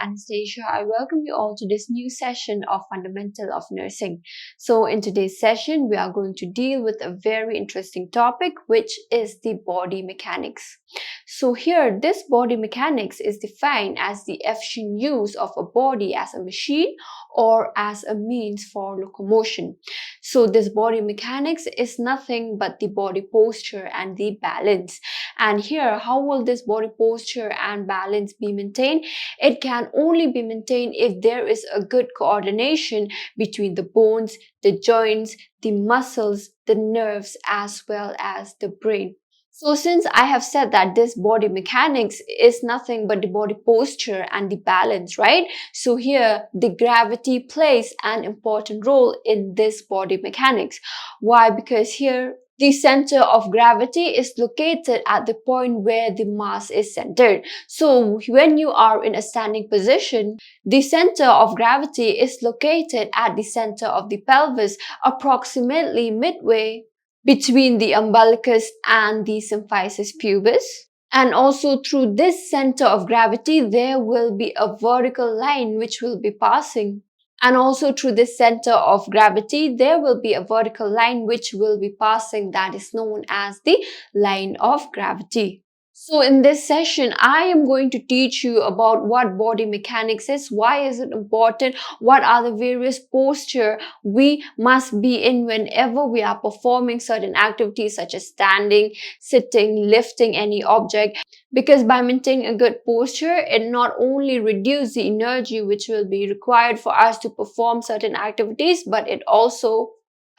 Anastasia. I welcome you all to this new session of Fundamental of Nursing. So in today's session, we are going to deal with a very interesting topic, which is the body mechanics. So here, this body mechanics is defined as the efficient use of a body as a machine or as a means for locomotion. So this body mechanics is nothing but the body posture and the balance. And here, how will this body posture and balance be maintained? It can only be maintained if there is a good coordination between the bones, the joints, the muscles, the nerves, as well as the brain. So since I have said that this body mechanics is nothing but the body posture and the balance, right? So here the gravity plays an important role in this body mechanics. Why? Because here the center of gravity is located at the point where the mass is centered. So when you are in a standing position, the center of gravity is located at the center of the pelvis, approximately midway between the umbilicus and the symphysis pubis. And also through this center of gravity, there will be a vertical line which will be passing. And also through this center of gravity, there will be a vertical line which will be passing, that is known as the line of gravity. So in this session, I am going to teach you about what body mechanics is, why is it important, what are the various posture we must be in whenever we are performing certain activities such as standing, sitting, lifting any object. Because by maintaining a good posture, it not only reduces the energy which will be required for us to perform certain activities, but it also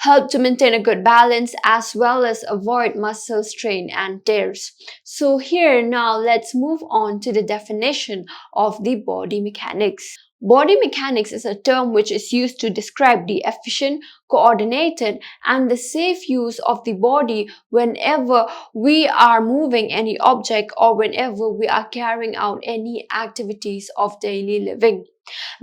help to maintain a good balance as well as avoid muscle strain and tears. So here now let's move on to the definition of the body mechanics. Body mechanics is a term which is used to describe the efficient, coordinated, and the safe use of the body whenever we are moving any object or whenever we are carrying out any activities of daily living.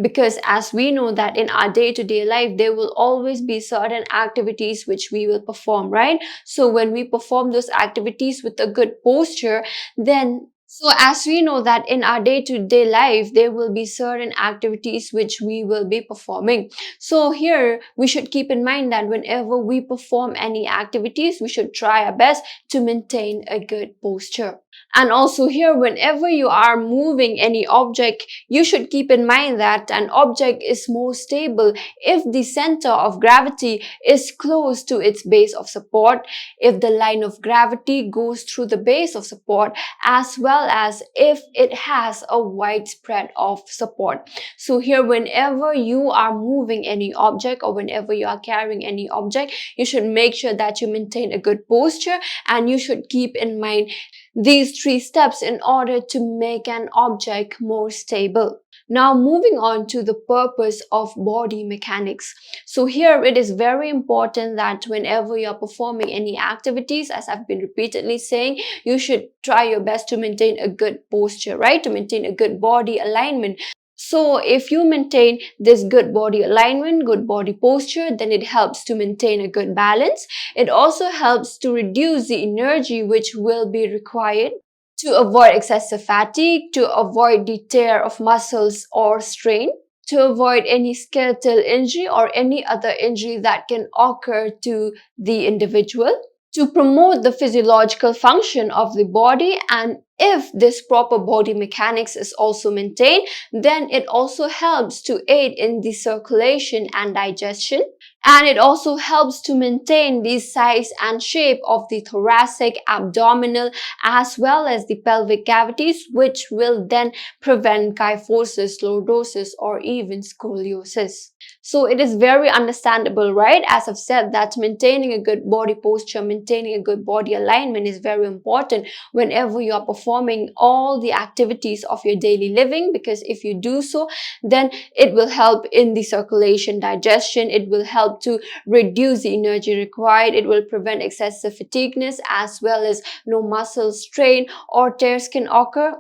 Because as we know that in our day-to-day life, there will always be certain activities which we will perform, right? So when we perform those activities with a good posture, then so as we know that in our day-to-day life, there will be certain activities which we will be performing. So here we should keep in mind that whenever we perform any activities, we should try our best to maintain a good posture. And also here, whenever you are moving any object, you should keep in mind that an object is more stable if the center of gravity is close to its base of support, if the line of gravity goes through the base of support, as well as if it has a wide spread of support. So here, whenever you are moving any object or whenever you are carrying any object, you should make sure that you maintain a good posture, and you should keep in mind these 3 steps in order to make an object more stable. Now moving on to the purpose of body mechanics. So here it is very important that whenever you are performing any activities, as I've been repeatedly saying, you should try your best to maintain a good posture, right? To maintain a good body alignment. So if you maintain this good body alignment, good body posture, then it helps to maintain a good balance. It also helps to reduce the energy which will be required to avoid excessive fatigue, to avoid the tear of muscles or strain, to avoid any skeletal injury or any other injury that can occur to the individual, to promote the physiological function of the body. And if this proper body mechanics is also maintained, then it also helps to aid in the circulation and digestion. And it also helps to maintain the size and shape of the thoracic, abdominal, as well as the pelvic cavities, which will then prevent kyphosis, lordosis, or even scoliosis. So it is very understandable, right? As I've said, that maintaining a good body posture, maintaining a good body alignment is very important whenever you are performing all the activities of your daily living, because if you do so, then it will help in the circulation, digestion. It will help to reduce the energy required. It will prevent excessive fatigueness, as well as no muscle strain or tears can occur.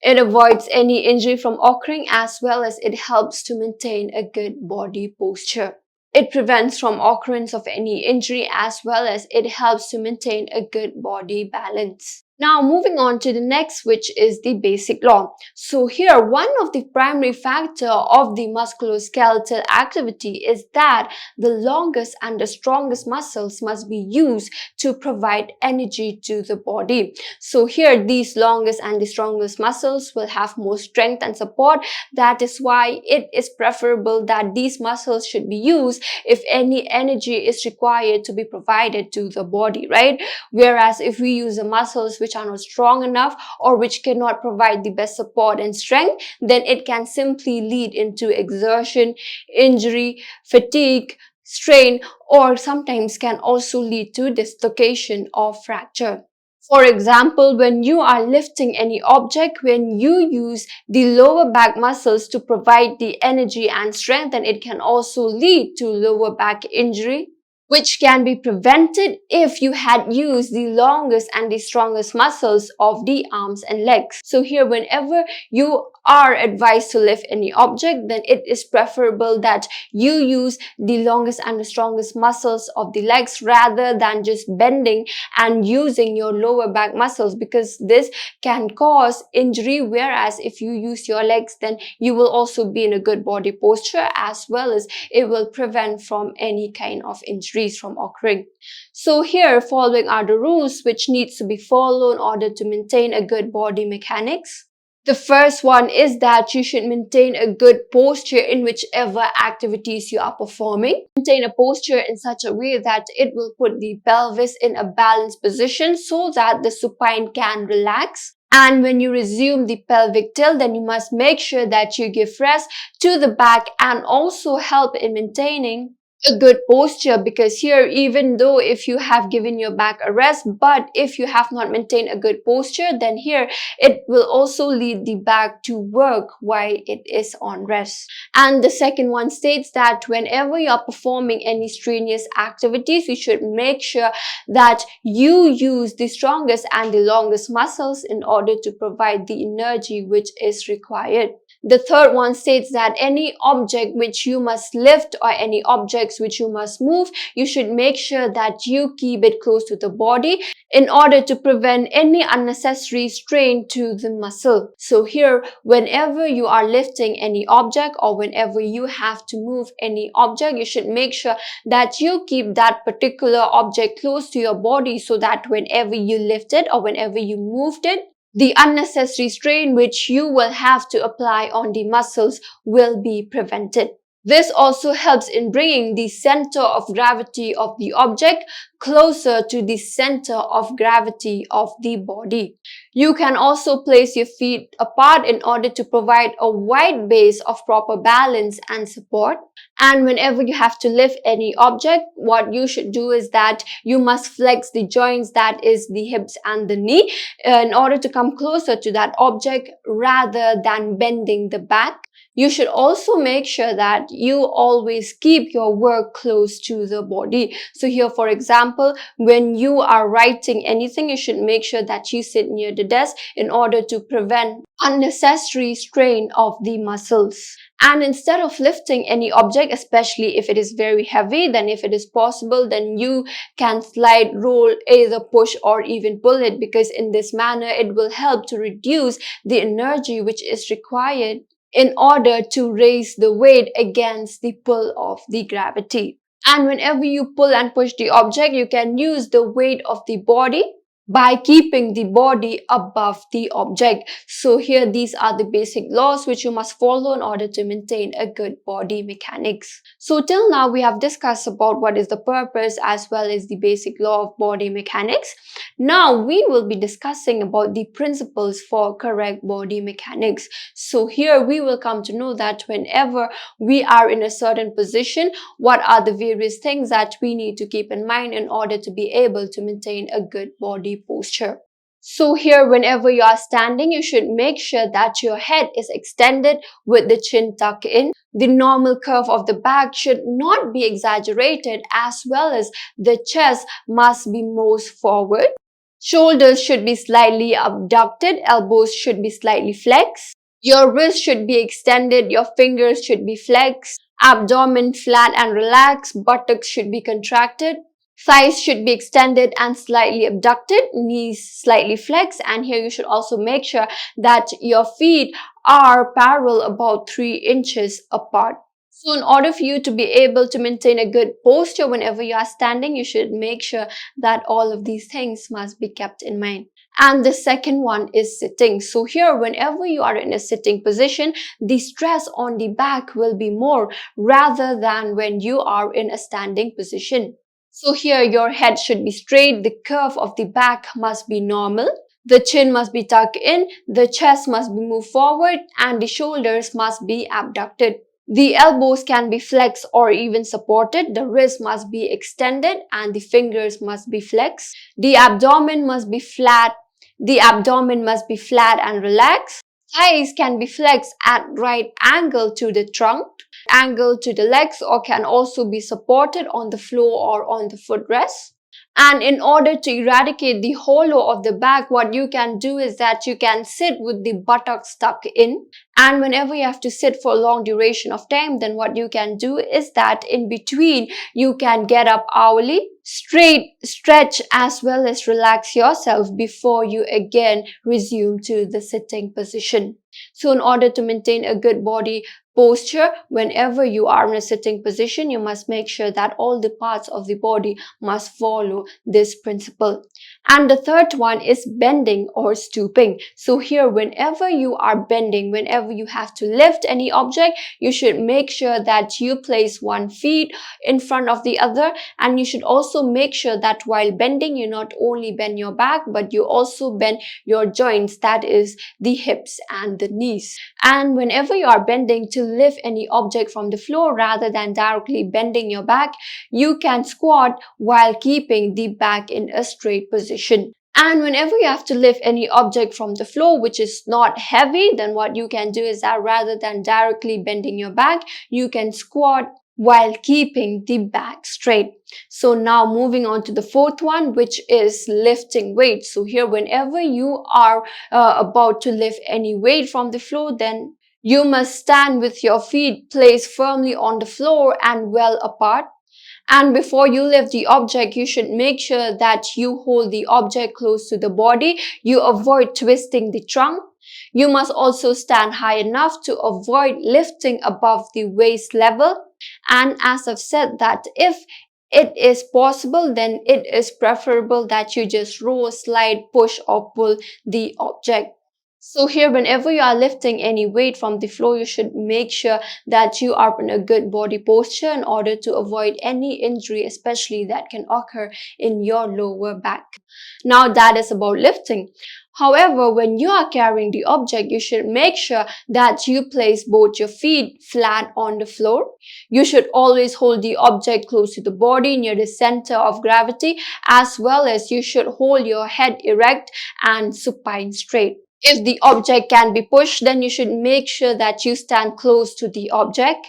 It avoids any injury from occurring, as well as it helps to maintain a good body posture. It prevents from occurrence of any injury, as well as it helps to maintain a good body balance. Now moving on to the next, which is the basic law. So here, one of the primary factor of the musculoskeletal activity is that the longest and the strongest muscles must be used to provide energy to the body. So here, these longest and the strongest muscles will have more strength and support. That is why it is preferable that these muscles should be used if any energy is required to be provided to the body, right? Whereas if we use the muscles which are not strong enough or which cannot provide the best support and strength, then it can simply lead into exertion, injury, fatigue, strain, or sometimes can also lead to dislocation or fracture. For example, when you are lifting any object, when you use the lower back muscles to provide the energy and strength, then it can also lead to lower back injury, which can be prevented if you had used the longest and the strongest muscles of the arms and legs. So here, whenever you are advised to lift any object, then it is preferable that you use the longest and the strongest muscles of the legs rather than just bending and using your lower back muscles, because this can cause injury. Whereas if you use your legs, then you will also be in a good body posture, as well as it will prevent from any kind of injuries from occurring. So here, following are the rules which needs to be followed in order to maintain a good body mechanics. The first one is that you should maintain a good posture in whichever activities you are performing. Maintain a posture in such a way that it will put the pelvis in a balanced position so that the supine can relax. And when you resume the pelvic tilt, then you must make sure that you give rest to the back and also help in maintaining a good posture, because here, even though if you have given your back a rest, but if you have not maintained a good posture, then here it will also lead the back to work while it is on rest. And the second one states that whenever you are performing any strenuous activities, you should make sure that you use the strongest and the longest muscles in order to provide the energy which is required. The third one states that any object which you must lift or any objects which you must move, you should make sure that you keep it close to the body in order to prevent any unnecessary strain to the muscle. So here, whenever you are lifting any object or whenever you have to move any object, you should make sure that you keep that particular object close to your body so that whenever you lift it or whenever you moved it, the unnecessary strain which you will have to apply on the muscles will be prevented. This also helps in bringing the center of gravity of the object closer to the center of gravity of the body. You can also place your feet apart in order to provide a wide base of proper balance and support. And whenever you have to lift any object, what you should do is that you must flex the joints, that is the hips and the knee, in order to come closer to that object rather than bending the back. You should also make sure that you always keep your work close to the body. So here, for example, when you are writing anything, you should make sure that you sit near the desk in order to prevent unnecessary strain of the muscles. And instead of lifting any object, especially if it is very heavy, then if it is possible, then you can slide, roll, either push or even pull it, because in this manner, it will help to reduce the energy which is required in order to raise the weight against the pull of the gravity. And whenever you pull and push the object, you can use the weight of the body by keeping the body above the object. So here, these are the basic laws which you must follow in order to maintain a good body mechanics. So till now, we have discussed about what is the purpose as well as the basic law of body mechanics. Now we will be discussing about the principles for correct body mechanics. So here we will come to know that whenever we are in a certain position, what are the various things that we need to keep in mind in order to be able to maintain a good body posture. So here, whenever you are standing, you should make sure that your head is extended with the chin tucked in. The normal curve of the back should not be exaggerated, as well as the chest must be most forward. Shoulders should be slightly abducted, elbows should be slightly flexed. Your wrist should be extended, your fingers should be flexed, abdomen flat and relaxed, buttocks should be contracted. Thighs should be extended and slightly abducted, knees slightly flexed, and here you should also make sure that your feet are parallel about 3 inches apart. So in order for you to be able to maintain a good posture whenever you are standing, you should make sure that all of these things must be kept in mind. And the second one is sitting. So here, whenever you are in a sitting position, the stress on the back will be more rather than when you are in a standing position. So here, your head should be straight, the curve of the back must be normal, the chin must be tucked in, the chest must be moved forward, and the shoulders must be abducted. The elbows can be flexed or even supported, the wrist must be extended, and the fingers must be flexed. The abdomen must be flat. The abdomen must be flat and relaxed. Thighs can be flexed at right angle to the trunk, angle to the legs, or can also be supported on the floor or on the footrest. And in order to eradicate the hollow of the back, what you can do is that you can sit with the buttocks stuck in. And whenever you have to sit for a long duration of time, then what you can do is that in between, you can get up hourly, straight, stretch, as well as relax yourself before you again resume to the sitting position. So in order to maintain a good body posture, whenever you are in a sitting position, you must make sure that all the parts of the body must follow this principle. And the third one is bending or stooping. So here, whenever you are bending, whenever you have to lift any object, you should make sure that you place one feet in front of the other, and you should also make sure that while bending, you not only bend your back, but you also bend your joints, that is the hips and the knees. And whenever you are bending to lift any object from the floor rather than directly bending your back, you can squat while keeping the back in a straight position. And whenever you have to lift any object from the floor which is not heavy, then what you can do is that rather than directly bending your back, you can squat while keeping the back straight. So now moving on to the fourth one, which is lifting weights. So here, whenever you are about to lift any weight from the floor, then you must stand with your feet placed firmly on the floor and well apart. And before you lift the object, you should make sure that you hold the object close to the body. You avoid twisting the trunk. You must also stand high enough to avoid lifting above the waist level. And as I've said that if it is possible, then it is preferable that you just roll, slide, push or pull the object. So here, whenever you are lifting any weight from the floor, you should make sure that you are in a good body posture in order to avoid any injury, especially that can occur in your lower back. Now that is about lifting. However, when you are carrying the object, you should make sure that you place both your feet flat on the floor. You should always hold the object close to the body near the center of gravity, as well as you should hold your head erect and supine straight. If the object can be pushed, then you should make sure that you stand close to the object.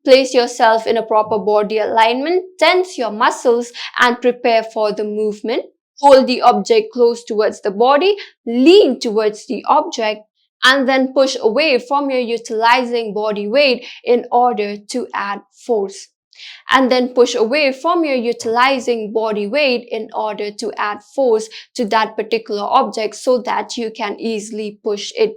Place yourself in a proper body alignment, tense your muscles and prepare for the movement. Hold the object close towards the body, lean towards the object, and then push away from your utilizing body weight in order to add force. And then push away from your utilizing body weight in order to add force to that particular object so that you can easily push it.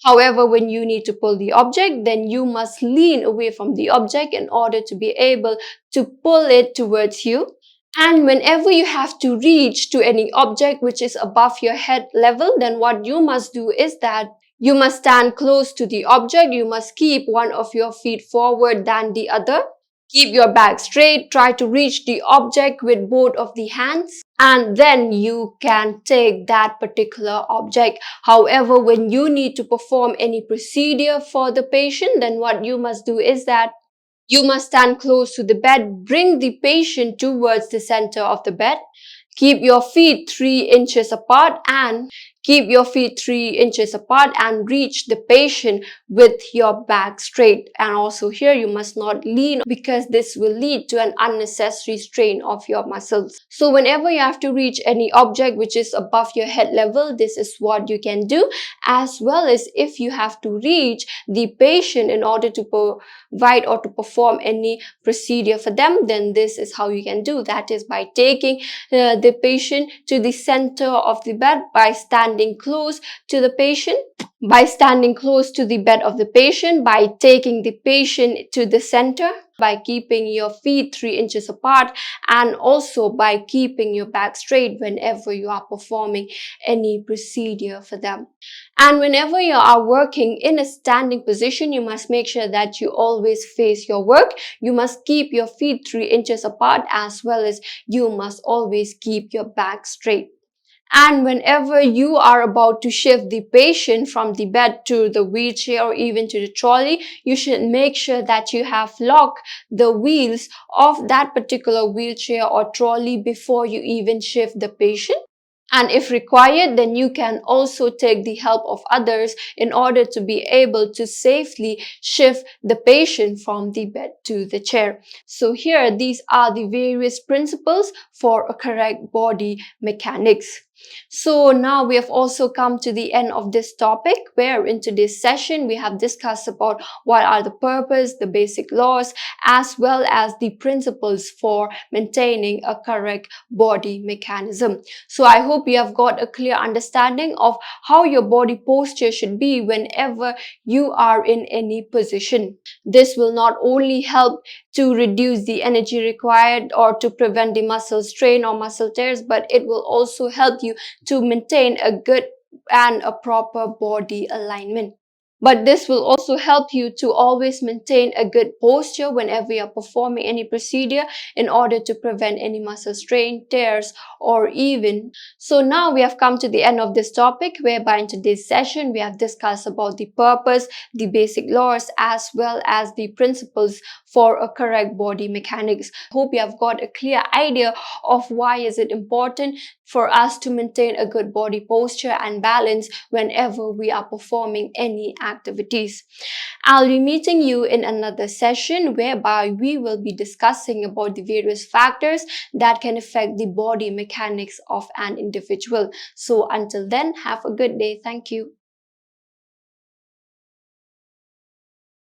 However, when you need to pull the object, then you must lean away from the object in order to be able to pull it towards you. And whenever you have to reach to any object which is above your head level, then what you must do is that you must stand close to the object. You must keep one of your feet forward than the other. Keep your back straight, try to reach the object with both of the hands, and then you can take that particular object. However, when you need to perform any procedure for the patient, then what you must do is that you must stand close to the bed, bring the patient towards the center of the bed, keep your feet 3 inches apart and Keep your feet 3 inches apart and reach the patient with your back straight. And also here you must not lean because this will lead to an unnecessary strain of your muscles. So whenever you have to reach any object which is above your head level, this is what you can do. As well as if you have to reach the patient in order to provide or to perform any procedure for them, then this is how you can do. That is by taking the patient to the center of the bed, by standing close to the patient, by standing close to the bed of the patient, by taking the patient to the center, by keeping your feet 3 inches apart, and also by keeping your back straight whenever you are performing any procedure for them. And whenever you are working in a standing position, you must make sure that you always face your work. You must keep your feet 3 inches apart, as well as you must always keep your back straight. And whenever you are about to shift the patient from the bed to the wheelchair or even to the trolley, you should make sure that you have locked the wheels of that particular wheelchair or trolley before you even shift the patient. And if required, then you can also take the help of others in order to be able to safely shift the patient from the bed to the chair. So here, these are the various principles for a correct body mechanics. So now we have also come to the end of this topic, where in today's session we have discussed about what are the purpose, the basic laws, as well as the principles for maintaining a correct body mechanism. So I hope you have got a clear understanding of how your body posture should be whenever you are in any position. This will not only help to reduce the energy required or to prevent the muscle strain or muscle tears, but it will also help you to maintain a good and a proper body alignment. But this will also help you to always maintain a good posture whenever you're performing any procedure in order to prevent any muscle strain, tears, or even. So now we have come to the end of this topic, whereby in today's session we have discussed about the purpose, the basic laws, as well as the principles for a correct body mechanics. Hope you have got a clear idea of why is it important for us to maintain a good body posture and balance whenever we are performing any activities. I'll be meeting you in another session whereby we will be discussing about the various factors that can affect the body mechanics of an individual. So until then, have a good day. Thank you.